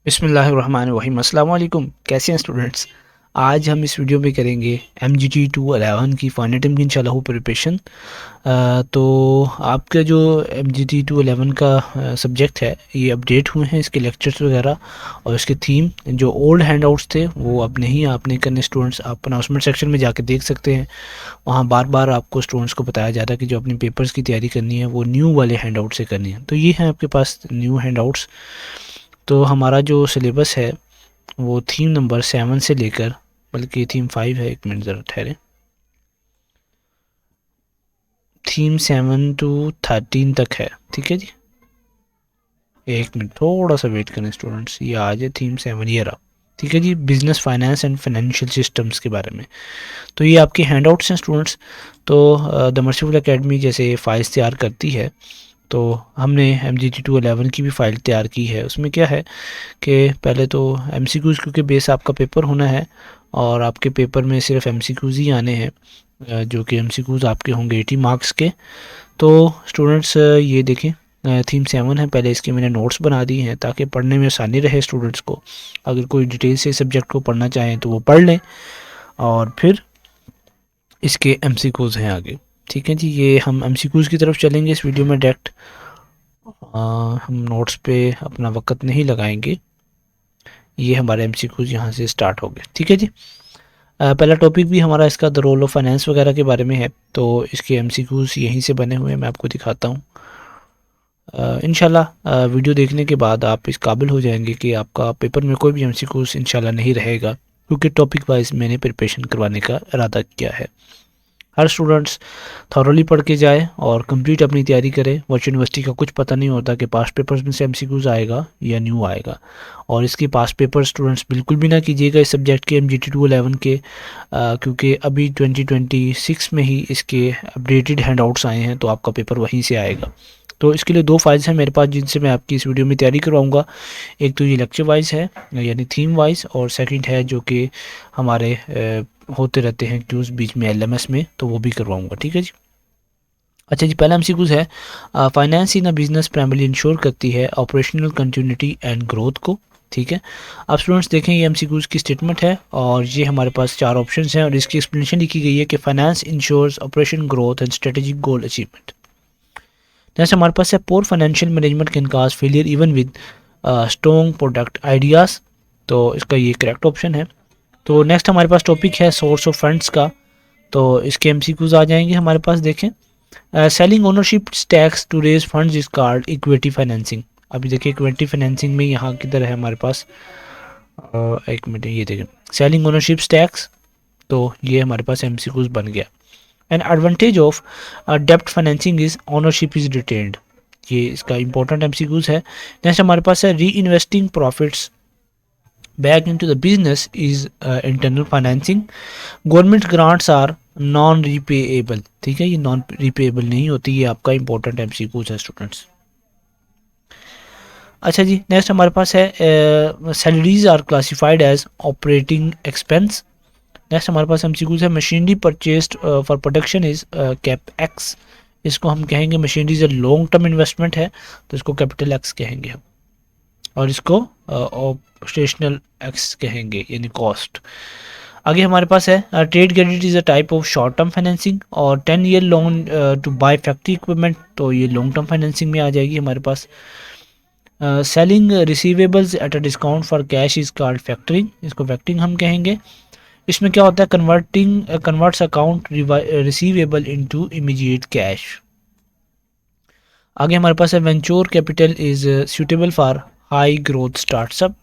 बिस्मिल्लाहिर्रहमानिर्रहीम। अस्सलाम वालेकुम। कैसे हैं स्टूडेंट्स? आज हम इस वीडियो में करेंगे MGT 211 की फाइनल टेम की इंशाल्लाह प्रिपरेशन। तो आपका जो MGT 211 का सब्जेक्ट है ये अपडेट हुए हैं, इसके लेक्चर्स वगैरह और इसके थीम जो ओल्ड हैंड आउट्स थे वो अब नहीं आपने करने। स्टूडेंट्स आप अनाउंसमेंट सेक्शन में जाके देख सकते हैं, वहाँ बार बार आपको स्टूडेंट्स को बताया जा रहा है कि जो अपनी पेपर्स की तैयारी करनी है वो न्यू वाले हैंड आउट से करनी है। तो ये हैं आपके पास न्यू हैंड आउट्स। तो हमारा जो सिलेबस है वो थीम नंबर 7 से लेकर, बल्कि थीम 5 है, एक मिनट ज़रा ठहरे, थीम 7 टू 13 तक है। ठीक है जी, एक मिनट थोड़ा सा वेट करें स्टूडेंट्स, ये आ जाए थीम 7, ये रहा। ठीक है जी, business finance and financial systems के बारे में। तो ये आपके हैंड आउट्स हैं स्टूडेंट्स। तो द मर्सीफुल एकेडमी जैसे फाइल्स तैयार करती है, तो हमने MGT 211 की भी फ़ाइल तैयार की है। उसमें क्या है कि पहले तो MCQs, क्योंकि बेस आपका पेपर होना है और आपके पेपर में सिर्फ MCQs ही आने हैं, जो कि MCQs आपके होंगे 80 मार्क्स के। तो स्टूडेंट्स ये देखें, थीम 7 है, पहले इसके मैंने नोट्स बना दिए हैं ताकि पढ़ने में आसानी रहे स्टूडेंट्स को। अगर कोई डिटेल से सब्जेक्ट को पढ़ना चाहें तो वो पढ़ लें, और फिर इसके MCQs हैं आगे। ठीक है जी, ये हम MCQs की तरफ चलेंगे इस वीडियो में डायरेक्ट। हम नोट्स पे अपना वक्त नहीं लगाएंगे, ये हमारे MCQs यहाँ से स्टार्ट हो गए। ठीक है जी, पहला टॉपिक भी हमारा इसका द रोल ऑफ फाइनेंस वगैरह के बारे में है, तो इसके MCQs यहीं से बने हुए हैं, मैं आपको दिखाता हूँ। इंशाल्लाह वीडियो देखने के बाद आप इस काबिल हो जाएंगे कि आपका पेपर में कोई भी MCQs इंशाल्लाह नहीं रहेगा, क्योंकि टॉपिक वाइज मैंने प्रिपरेशन करवाने का इरादा किया है। हर स्टूडेंट्स थॉरली पढ़ के जाए और कंप्लीट अपनी तैयारी करे। वर्च यूनिवर्सिटी का कुछ पता नहीं होता कि पास्ट पेपर्स में से MCQs आएगा या न्यू आएगा, और इसके पास्ट पेपर स्टूडेंट्स बिल्कुल भी ना कीजिएगा इस सब्जेक्ट के MGT 211 के, क्योंकि अभी 2026 में ही इसके अपडेटेड हैंडआउट्स आए हैं, तो आपका पेपर वहीं से आएगा। तो इसके लिए दो फाइल्स हैं मेरे पास जिनसे मैं आपकी इस वीडियो में तैयारी करवाऊंगा। एक तो ये लेक्चर वाइज है यानी थीम वाइज, और सेकंड है जो कि हमारे होते रहते हैं क्यूज़ बीच में LMS में, तो वो भी करवाऊंगा। ठीक है जी। अच्छा जी, पहला MCQs है, finance in a business primary ensure करती है ऑपरेशनल कंटिन्यूटी एंड ग्रोथ को। ठीक है, अब स्टूडेंट्स देखें ये MCQs की स्टेटमेंट है और ये हमारे पास चार ऑप्शंस हैं और इसकी एक्सप्लेनेशन लिखी गई है कि finance ensures operation growth and strategic goal achievement. Next हमारे पास है poor financial management can cause failure even with strong product ideas, तो इसका ये करेक्ट ऑप्शन है। तो नेक्स्ट हमारे पास टॉपिक है सोर्स ऑफ फंड्स का, तो इसके MCQs आ जाएंगे हमारे पास। देखें, selling ownership stakes to raise funds is called equity financing. अभी देखिए इक्विटी फाइनेंसिंग में यहाँ किधर है हमारे पास, एक मिनट, ये देखें सेलिंग ओनरशिप टैक्स, तो ये हमारे पास MCQs बन गया। एन एडवांटेज ऑफ डेप्ट financing is ownership is retained, ये इसका इंपॉर्टेंट MCQs है। नेक्स्ट हमारे पास है reinvesting profits back into the business is internal financing. Government grants are non repayable. ठीक है, ये नॉन रीपेएबल नहीं होती, ये आपका इंपॉर्टेंट MCQs है स्टूडेंट्स। अच्छा जी, नेक्स्ट हमारे पास है salaries are classified as operating expense. Next हमारे पास MCQs है machinery purchased for production is capex, इसको हम कहेंगे मशीनरीज लॉन्ग टर्म इन्वेस्टमेंट है, तो इसको कैपिटल X कहेंगे हम, और इसको ऑपरेशनल एक्स कहेंगे यानी कॉस्ट। आगे हमारे पास है trade credit is a type of short term financing और 10 year loan to buy factory equipment, तो ये लॉन्ग टर्म फाइनेंसिंग में आ जाएगी हमारे पास। Selling receivables at a discount for cash is called factoring, इसको फैक्टरिंग हम कहेंगे। इसमें क्या होता है, converts account receivable into immediate cash. आगे हमारे पास है venture capital is suitable for high growth startup.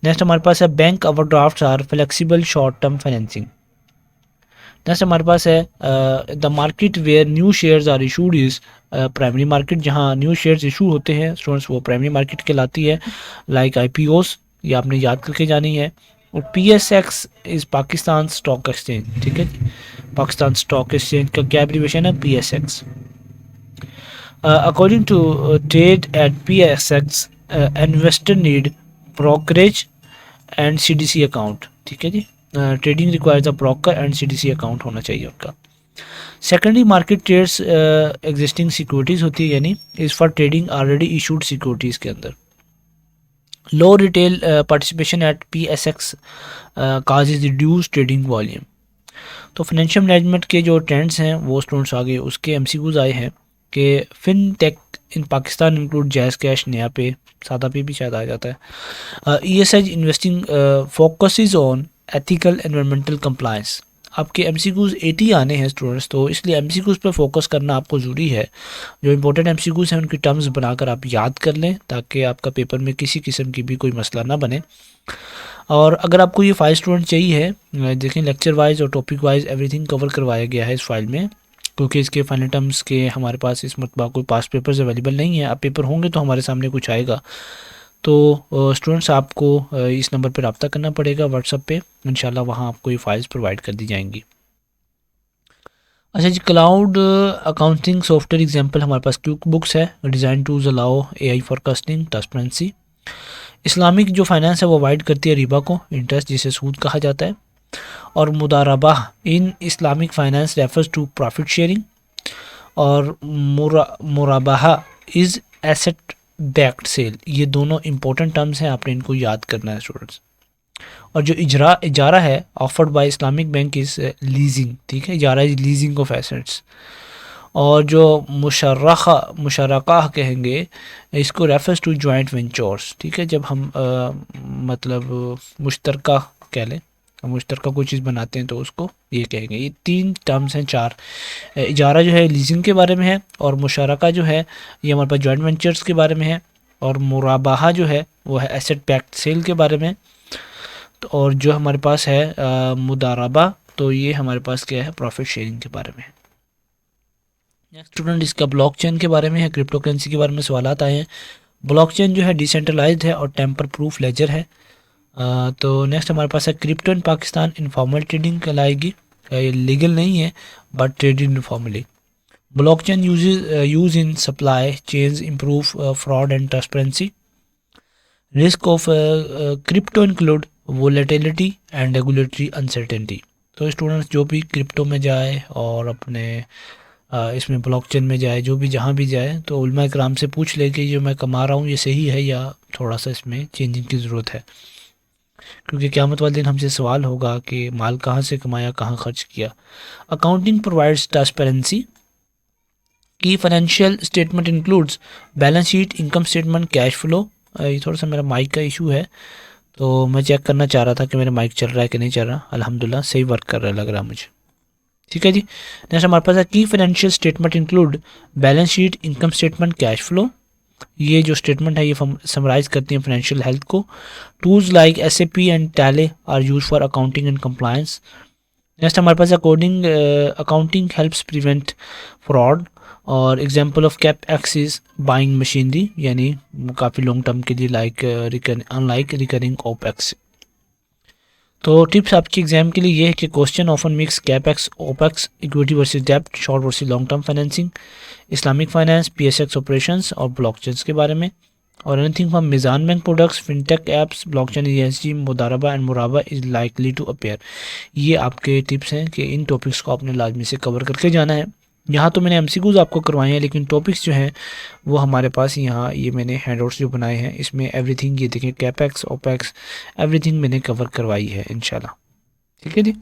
Next हमारे पास है bank overdrafts are flexible short term financing. Next हमारे पास है the market where new shares are issued is primary market, जहां न्यू शेयर्स इशू होते हैं स्टूडेंट्स वो प्राइमरी मार्केट कहलाती है। लाइक IPOs, ये आपने याद करके जानी है। और PSX is Pakistan stock exchange. ठीक है, पाकिस्तान स्टॉक एक्सचेंज का क्या एब्रीविएशन है, PSX। According to trade at PSX investor need brokerage and CDC account. ठीक है जी, trading requires a broker and CDC account होना चाहिए उनका। Secondary market trades existing securities होती है, यानी is for trading already issued securities के अंदर। Low retail participation at PSX causes reduce trading volume. तो फाइनेंशियल मैनेजमेंट के जो ट्रेंड्स हैं वो स्टूडेंट्स आगे उसके MCQs आए हैं कि फिनटेक इन पाकिस्तान इंक्लूड जैज़ कैश, नया पे, सादा पे भी शायद आ जाता है। ESG investing focuses on ethical environmental compliance. आपके MCQs 80 आने हैं स्टूडेंट्स, तो इसलिए MCQs पर फोकस करना आपको ज़रूरी है। जो इंपॉर्टेंट MCQs हैं उनकी टर्म्स बनाकर आप याद कर लें ताकि आपका पेपर में किसी किस्म की भी कोई मसला ना बने। और अगर आपको ये फाइल स्टूडेंट चाहिए, देखें लेक्चर वाइज और टॉपिक वाइज एवरीथिंग कवर करवाया गया है इस फाइल में, क्योंकि इसके फाइनल टर्म्स के हमारे पास इस मरतबा कोई पास पेपर्स अवेलेबल नहीं है। अब पेपर होंगे तो हमारे सामने कुछ आएगा। तो स्टूडेंट्स आपको इस नंबर पर रब्ता करना पड़ेगा व्हाट्सएप पे, इंशाल्लाह वहाँ आपको ये फाइल्स प्रोवाइड कर दी जाएंगी। अच्छा जी, क्लाउड अकाउंटिंग सॉफ्टवेयर एग्जांपल हमारे पास क्विक बुक्स है, design tools allow AI forecasting, transparency. Islamic जो फाइनेंस है वो अवॉइड करती है रिबा को, इंटरेस्ट जिसे सूद कहा जाता है। और मुदारबा in Islamic finance refers to profit sharing. और मुराबाहा इज़ एसेट बैक्ड सेल। ये दोनों इंपॉर्टेंट टर्म्स हैं, आपने इनको याद करना है स्टूडेंट्स। और जो इजारा है offered by Islamic bank is leasing, ठीक है, इजारा इज लीजिंग ऑफ एसेट्स। और जो मुशर्रका कहेंगे इसको रेफर्स टू जॉइंट वेंचर्स, ठीक है, जब हम मतलब मुश्तरका कह लें, मुश्तरका कोई चीज़ बनाते हैं तो उसको ये कहेंगे। ये 3 टर्म्स हैं, 4। इजारा जो है लीजिंग के बारे में है, और मुशर्रका जो है ये हमारे पास जॉइंट वेंचर्स के बारे में है, और मुराबाहा जो है वो है एसेट बैक्ड सेल के बारे में। तो और जो हमारे पास है मुदारबा, तो ये हमारे पास क्या है, प्रॉफिट शेयरिंग के बारे में है। नेक्स्ट स्टूडेंट इसका ब्लॉकचेन के बारे में है, क्रिप्टो करेंसी के बारे में सवाल आए हैं। ब्लॉकचेन जो है डिसेंट्रलाइज्ड है और टेम्पर प्रूफ लेजर है। तो नेक्स्ट हमारे पास है crypto in Pakistan informal trading कहलाएगी, ये लीगल नहीं है but trading informally. Blockchain use in supply chains improve fraud and transparency. Risk of crypto include volatility and regulatory uncertainty. तो स्टूडेंट्स जो भी क्रिप्टो में जाए और अपने इसमें ब्लॉकचेन में जाए, जो भी जहाँ भी जाए, तो उलमा इकराम से पूछ ले कि जो मैं कमा रहा हूँ ये सही है या थोड़ा सा इसमें चेंजिंग की ज़रूरत है, क्योंकि क़यामत वाले दिन हमसे सवाल होगा कि माल कहाँ से कमाया, कहाँ खर्च किया। Accounting provides transparency. Key financial statement includes balance sheet, income statement, cash flow. ये थोड़ा सा मेरा माइक का इशू है, तो मैं चेक करना चाह रहा था कि मेरा माइक चल रहा है कि नहीं चल रहा। अल्हम्दुलिल्लाह सही वर्क कर रहा है लग रहा है मुझे, ठीक है जी। नेक्स्ट हमारे पास है की financial statement include balance sheet, income statement, cash flow. ये जो स्टेटमेंट है ये समराइज करती हैं फाइनेंशियल हेल्थ को। Tools like SAP and Tally are use for accounting and compliance. Next हमारे पास अकाउंटिंग हेल्प्स प्रिवेंट फ्रॉड। और example of capex buying machinery, यानी काफ़ी लॉन्ग टर्म के लिए अनलाइक रिकरिंग ओपेक्स। तो टिप्स आपके एग्जाम के लिए ये है कि question often mix capex, opex, equity versus डेब्ट, short versus long term financing, Islamic finance, PSX operations और ब्लॉकचेन्स के बारे में। और anything from Meezan Bank products, fintech apps, blockchain, ESG, मुदारबा एंड मुराबा इज लाइकली टू अपेयर। ये आपके टिप्स हैं कि इन टॉपिक्स को आपने लाजमी से कवर करके जाना है। यहाँ तो मैंने MCQs आपको करवाए हैं, लेकिन टॉपिक्स जो हैं वो हमारे पास यहाँ ये मैंने हैंडआउट्स जो बनाए हैं इसमें एवरीथिंग, ये देखें कैपेक्स, ओपेक्स, एवरीथिंग मैंने कवर करवाई है इंशाल्लाह, ठीक है जी।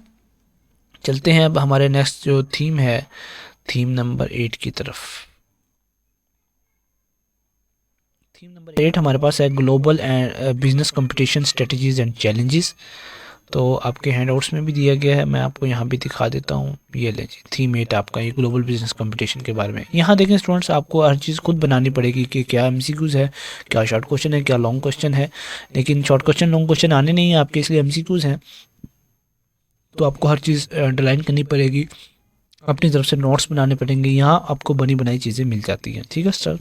चलते हैं अब हमारे नेक्स्ट जो थीम है, थीम नंबर 8 की तरफ। थीम नंबर 8 हमारे पास है global and business competition strategies and challenges. तो आपके हैंडआउट्स में भी दिया गया है, मैं आपको यहाँ भी दिखा देता हूँ। ये ले जी, थीम 8 आपका ये ग्लोबल बिजनेस कंपटीशन के बारे में। यहाँ देखें स्टूडेंट्स, आपको हर चीज़ खुद बनानी पड़ेगी कि क्या MCQs है, क्या शॉर्ट क्वेश्चन है, क्या लॉन्ग क्वेश्चन है। लेकिन शॉर्ट क्वेश्चन लॉन्ग क्वेश्चन आने नहीं है आपके, इसलिए MCQs हैं, तो आपको हर चीज़ अंडरलाइन करनी पड़ेगी, अपनी तरफ से नोट्स बनाने पड़ेंगे। यहाँ आपको बनी बनाई चीज़ें मिल जाती हैं, ठीक है सर।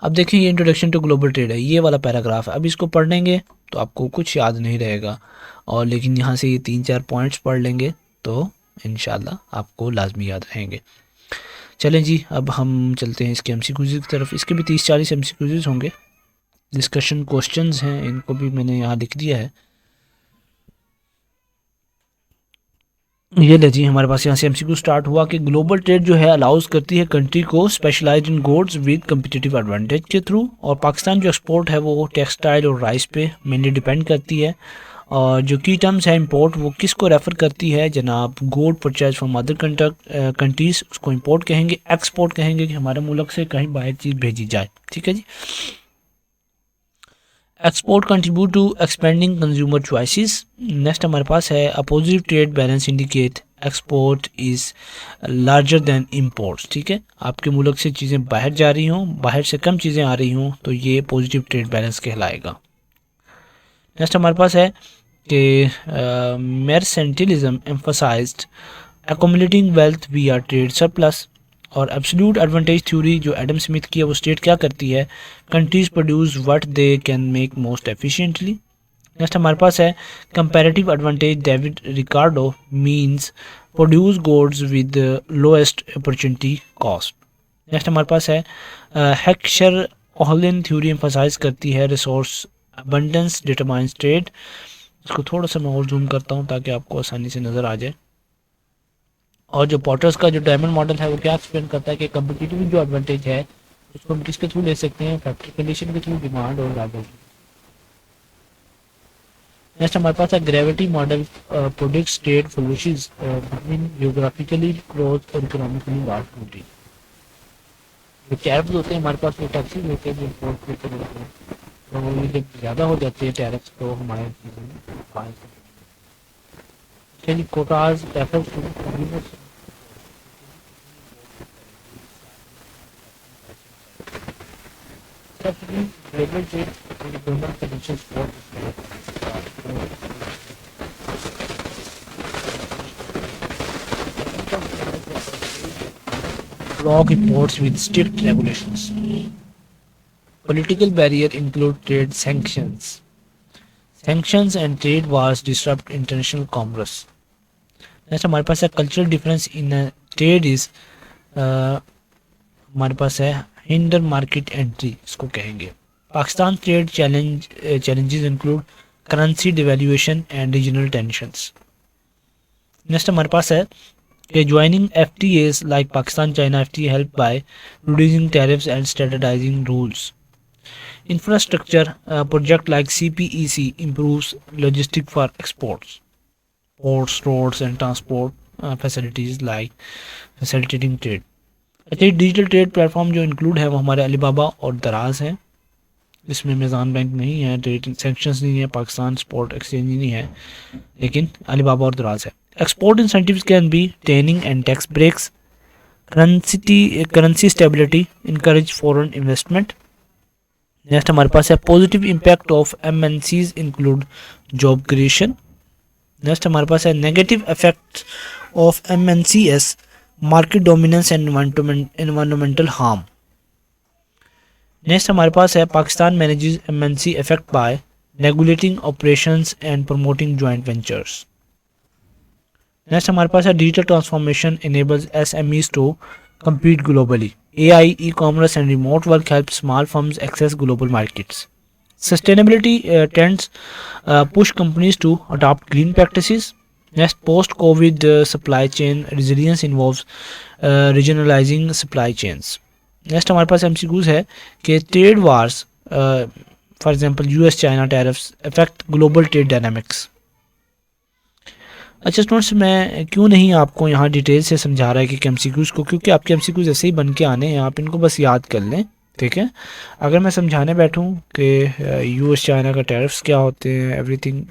अब देखिए ये इंट्रोडक्शन टू ग्लोबल ट्रेड है, ये वाला पैराग्राफ है। अब इसको पढ़ लेंगे तो आपको कुछ याद नहीं रहेगा, और लेकिन यहाँ से ये 3-4 पॉइंट्स पढ़ लेंगे तो इंशाल्लाह आपको लाजमी याद रहेंगे। चलें जी, अब हम चलते हैं इसके MCQs की तरफ। इसके भी 30-40 MCQs होंगे। डिस्कशन क्वेश्चंस हैं, इनको भी मैंने यहाँ लिख दिया है। ये ले जी, हमारे पास यहाँ से एमसीक्यू स्टार्ट हुआ कि ग्लोबल ट्रेड जो है अलाउज करती है कंट्री को specialise in goods with competitive advantage के थ्रू, और पाकिस्तान जो एक्सपोर्ट है वो टेक्सटाइल और राइस पे मेनली डिपेंड करती है। और जो की टर्म्स है इंपोर्ट, वो किस को रेफ़र करती है जनाब? Gold purchase from other countries, उसको इंपोर्ट कहेंगे। एक्सपोर्ट कहेंगे कि हमारे मुल्क से कहीं बाहर चीज़ भेजी जाए, ठीक है जी। Export contribute to expanding consumer choices. Next हमारे पास है a positive trade balance indicate export is larger than imports, ठीक है। आपके मुल्क से चीज़ें बाहर जा रही हों, बाहर से कम चीज़ें आ रही हों, तो ये पॉजिटिव ट्रेड बैलेंस कहलाएगा। नेक्स्ट हमारे पास है कि मेर्सेंटिलिज्म emphasised accumulating wealth via trade surplus. और एब्सोल्यूट एडवांटेज थ्योरी जो एडम स्मिथ की है वो स्टेट क्या करती है? Countries produce what they can make most efficiently. Next हमारे पास है comparative advantage David Ricardo means produce goods with lowest opportunity cost. Next हमारे पास है हेक्शर ओहलिन थ्योरी एम्फसाइज करती है रिसोर्स अबंडेंस डिटरमाइंस ट्रेड। इसको थोड़ा सा मैं और जूम करता हूँ ताकि आपको आसानी से नज़र आ जाए। और जो पॉटर्स का जो डायमंड मॉडल है वो क्या एक्सप्लेन करता है कि कम्पिटिटिव जो एडवांटेज है उसको हम किसके थ्रू ले सकते हैं? फैक्ट्री कंडीशन के थ्रू, डिमांड और लागत। नेक्स्ट हमारे पास है gravity model predicts trade flows between geographically close और इकोनॉमिकली लार्ज कंट्री। जो टैरिफ्स होते हैं हमारे पास, वो टैक्सेस होते हैं जो इम्पोर्ट के ऊपर होते हैं, तो ये जब ज़्यादा हो जाते हैं टैरिफ्स तो हमारे Kota's taxes global trade and global financial support block imports with strict regulations. Political barrier include trade sanctions. Sanctions and trade wars disrupt international commerce. Next हमारे पास है cultural difference in trade is, हमारे पास है hinder market entry, इसको कहेंगे। Pakistan trade challenges include currency devaluation and regional tensions. Next हमारे पास है कि joining FTAs like Pakistan China FTA help by reducing tariffs and standardising rules. Infrastructure project like CPEC improves logistic for exports. Ports, roads and transport facilities like facilitating trade. अच्छा, digital trade platform जो include है वो हमारे Alibaba और दराज हैं। इसमें मेज़ान bank नहीं है, ट्रेड सेंक्शंस नहीं है, पाकिस्तान स्पॉट एक्सचेंज नहीं है, लेकिन अलीबाबा और दराज है। Export incentives can be training and tax breaks, currency stability, encourage foreign investment. Next हमारे पास है positive impact of MNCs include job creation. Next हमारे पास है negative effect of MNCs market dominance and environmental harm. Next हमारे पास है Pakistan manages MNC effect by regulating operations and promoting joint ventures. Next हमारे पास है digital transformation enables SMEs to compete globally. AI, e-commerce and remote work help small firms access global markets. Sustainability trends push companies to adopt green practices. Next, post-COVID supply chain resilience involves regionalizing supply chains. Next हमारे पास MCQs है कि trade wars, for example US China tariffs affect global trade dynamics. अच्छा students, मैं क्यों नहीं आपको यहाँ डिटेल से समझा रहा है कि MCQs को, क्योंकि आपके MCQs ऐसे ही बन के आने हैं, आप इनको बस याद कर लें, ठीक है। अगर मैं समझाने बैठूं कि US चाइना का टैरिफ्स क्या होते हैं एवरीथिंग,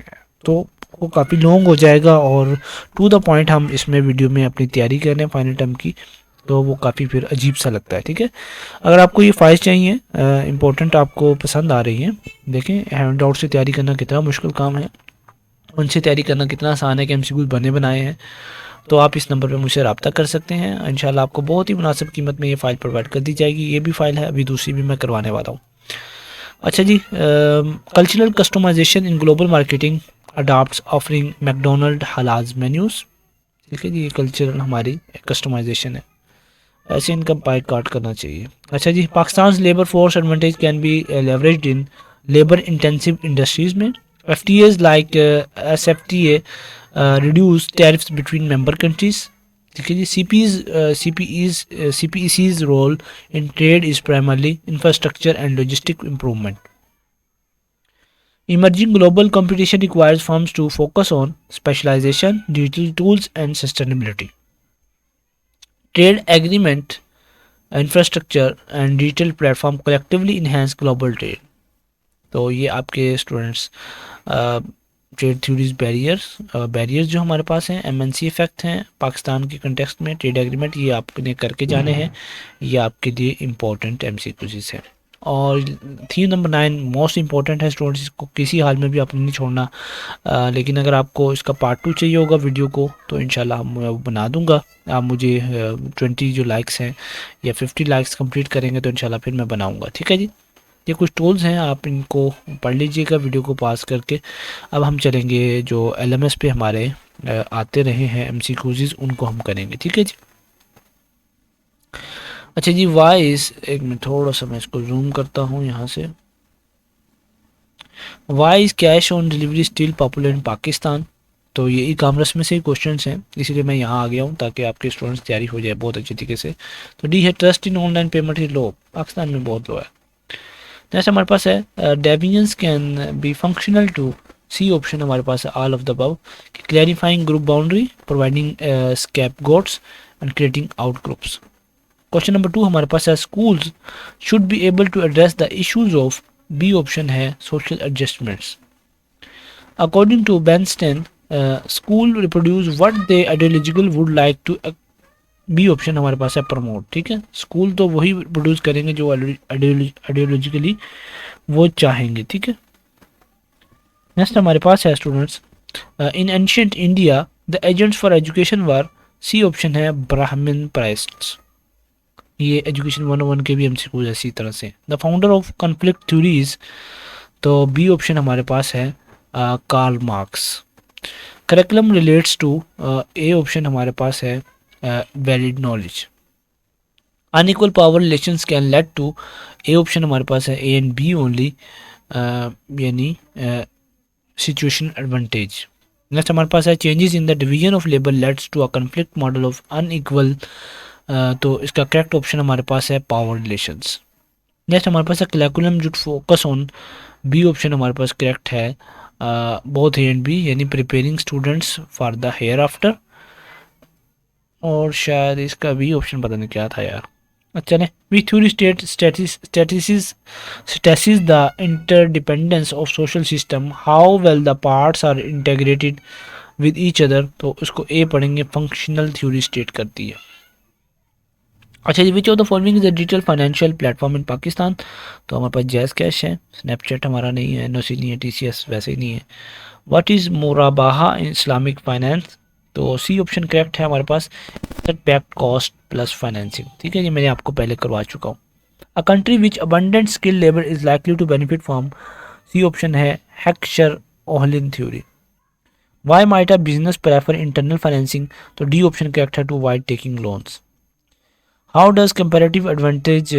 तो वो काफ़ी लॉन्ग हो जाएगा और टू द पॉइंट हम इसमें वीडियो में अपनी तैयारी कर रहे हैं फाइनल टर्म की, तो वो काफ़ी फिर अजीब सा लगता है, ठीक है। अगर आपको ये फाइल्स चाहिए इंपॉर्टेंट, आपको पसंद आ रही हैं, देखें हैंड आउट से तैयारी करना कितना मुश्किल काम है, उनसे तैयारी करना कितना आसान है कि MCQs बने बनाए हैं, तो आप इस नंबर पे मुझसे रब्ता कर सकते हैं। इंशाल्लाह आपको बहुत ही मुनासिब कीमत में ये फ़ाइल प्रोवाइड कर दी जाएगी। ये भी फ़ाइल है, अभी दूसरी भी मैं करवाने वाला हूँ। अच्छा जी, cultural customization in global marketing adapts offering McDonald हलाज मेन्यूज़, ठीक है जी। ये कल्चरल हमारी कस्टमाइजेशन है, ऐसे इनका बाइक काट करना चाहिए। अच्छा जी, Pakistan labour force advantage can be leveraged in labour intensive industries में। FTAs like SFTA reduce tariffs between member countries. ठीक है जी। CPEC's role in trade is primarily infrastructure and logistic improvement. Emerging global competition requires firms to focus on specialization, digital tools, and sustainability. Trade agreement, infrastructure, and digital platform collectively enhance global trade. तो ये आपके students trade theories barriers जो हमारे पास हैं, MNC effect हैं पाकिस्तान के context में, trade agreement, ये आपने करके जाने हैं, ये आपके लिए इम्पोर्टेंट MCQs हैं। और थीम नंबर 9 मोस्ट इंपॉर्टेंट है स्टूडेंट्स, इसको किसी हाल में भी आपने नहीं छोड़ना। लेकिन अगर आपको इसका पार्ट 2 चाहिए होगा वीडियो को तो इंशाल्लाह मैं बना दूंगा। आप मुझे 20 जो लाइक्स हैं या 50 लाइक्स कंप्लीट करेंगे तो इंशाल्लाह फिर मैं बनाऊंगा। ठीक है जी। ये कुछ टूल्स हैं, आप इनको पढ़ लीजिएगा वीडियो को पास करके। अब हम चलेंगे जो LMS पे हमारे आते रहे हैं MCQs, उनको हम करेंगे। ठीक है जी। अच्छा जी, वाइज एक मिनट, थोड़ा सा मैं इसको जूम करता हूँ यहाँ से। Why is cash on delivery still popular in Pakistan? तो ये ई-कॉमर्स में से ही क्वेश्चन हैं, इसीलिए मैं यहाँ आ गया हूँ ताकि आपके स्टूडेंट्स तैयारी हो जाए बहुत अच्छी तरीके से। तो डी है trust in online payment is low, Pakistan में बहुत लो है। नेक्स्ट हमारे पास है deviance can be functional to, C option हमारे पास है all of the above, clarifying group boundary, providing scapegoats and creating out groups. Question number 2 हमारे पास है schools should be able to address the issues of, B option है social adjustments. According to Bernstein school reproduce what they ideological would like to, B option हमारे पास है promote. ठीक है, school तो वही प्रोड्यूस करेंगे जो आइडियोलॉजिकली वो चाहेंगे। ठीक है। नेक्स्ट हमारे पास है students, in ancient India the agents for education were, C option है ब्राह्मण प्राइस्ट्स। ये एजुकेशन 101 के भी MCQ इसी तरह से। The founder of conflict theories, तो बी ऑप्शन हमारे पास है Karl Marx. Curriculum relates to, A option हमारे पास है valid knowledge. Unequal power relations can lead to, A option हमारे पास है A and B ओनली, यानी सिचुएशन एडवांटेज। नेक्स्ट हमारे पास है changes in the division of labour leads to a conflict model of unequal, तो इसका करेक्ट ऑप्शन हमारे पास है पावर रिलेशंस। नेक्स्ट हमारे पास है करिकुलम जुड फोकस ऑन, बी ऑप्शन हमारे पास करेक्ट है बोथ ए एंड बी, यानी preparing students for the hereafter. और शायद इसका बी ऑप्शन पता नहीं क्या था यार। अच्छा ने वी theory stresses the interdependence of social system, how well the parts are integrated with each other, तो इसको ए पढ़ेंगे, फंक्शनल थ्योरी स्टेट करती है। अच्छा जी, which of the following is the digital financial platform in Pakistan, तो हमारे पास जैज़ कैश है, स्नैपचैट हमारा नहीं है, नोसी नहीं है, TCS वैसे ही नहीं है। व्हाट इज़ मोराबाहा इस्लामिक फाइनेंस, तो सी ऑप्शन करेक्ट है हमारे पास, बैक कॉस्ट प्लस फाइनेंसिंग। ठीक है, ये मैंने आपको पहले करवा चुका हूँ। A country which abundant skill labour is likely to benefit from, C option है Heckscher Ohlin theory. Why might a business prefer internal financing, तो डी ऑप्शन करेक्ट है, to avoid taking loans. How does comparative advantage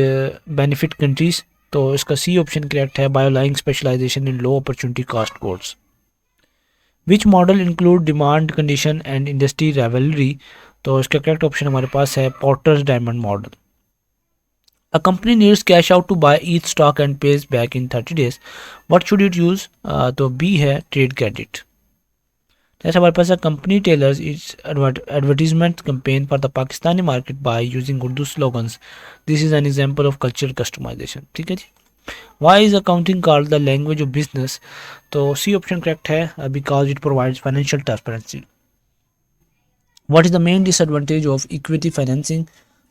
benefit countries, तो इसका सी option correct है, by allowing specialisation in low opportunity cost goods. Which model include demand condition and industry rivalry, तो इसका correct option हमारे पास है Porter's diamond model. A company needs cash out to buy each stock and pays back in 30 days, what should it use, तो B है trade credit. जैसे हमारे पास है company tailors its advertisement campaign for the Pakistani market by using Urdu slogans, this is an example of cultural customization. ठीक है जी। Why is accounting called the language of business, तो सी ऑप्शन करेक्ट है, because it provides financial transparency. What is the main disadvantage of equity financing,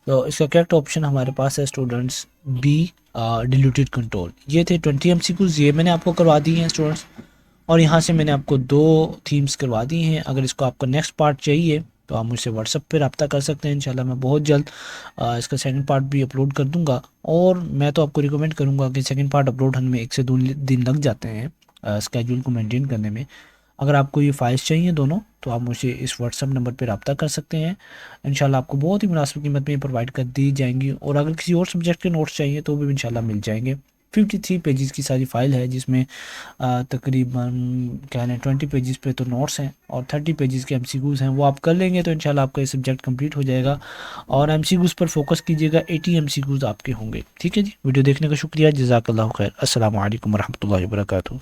तो इसका correct option हमारे पास है स्टूडेंट्स बी डिल्यूटेड कंट्रोल। ये थे 20 MCQs, ये मैंने आपको करवा दिए हैं स्टूडेंट्स, और यहाँ से मैंने आपको 2 थीम्स करवा दी हैं। अगर इसको आपका नेक्स्ट पार्ट चाहिए तो आप मुझसे व्हाट्सएप पे रब्ता कर सकते हैं। इंशाल्लाह मैं बहुत जल्द इसका सेकंड पार्ट भी अपलोड कर दूंगा, और मैं तो आपको रिकमेंड करूंगा कि सेकंड पार्ट अपलोड होने में 1 से 2 दिन लग जाते हैं स्केड्यूल को मेंटेन करने में। अगर आपको ये फाइल्स चाहिए दोनों, तो आप मुझे इस व्हाट्सएप नंबर पर रब्ता कर सकते हैं। इंशाल्लाह आपको बहुत ही मुनासिब कीमत में प्रोवाइड कर दी जाएंगी, और अगर किसी और सब्जेक्ट के नोट्स चाहिए तो भी इंशाल्लाह मिल जाएंगे। 53 पेजेस की सारी फाइल है, जिसमें तकरीबन कह लें 20 पेजेस पे तो नोट्स हैं और 30 पेजेस के एमसीक्यूज़ हैं। वो आप कर लेंगे तो इंशाल्लाह आपका ये सब्जेक्ट कंप्लीट हो जाएगा। और एमसीक्यूज़ पर फोकस कीजिएगा, 80 एमसीक्यूज़ आपके होंगे। ठीक है जी, वीडियो देखने का शुक्रिया, जज़ाकल्लाहु खैर। अस्सलामु अलैकुम वरहमतुल्लाहि वबरकातुहू।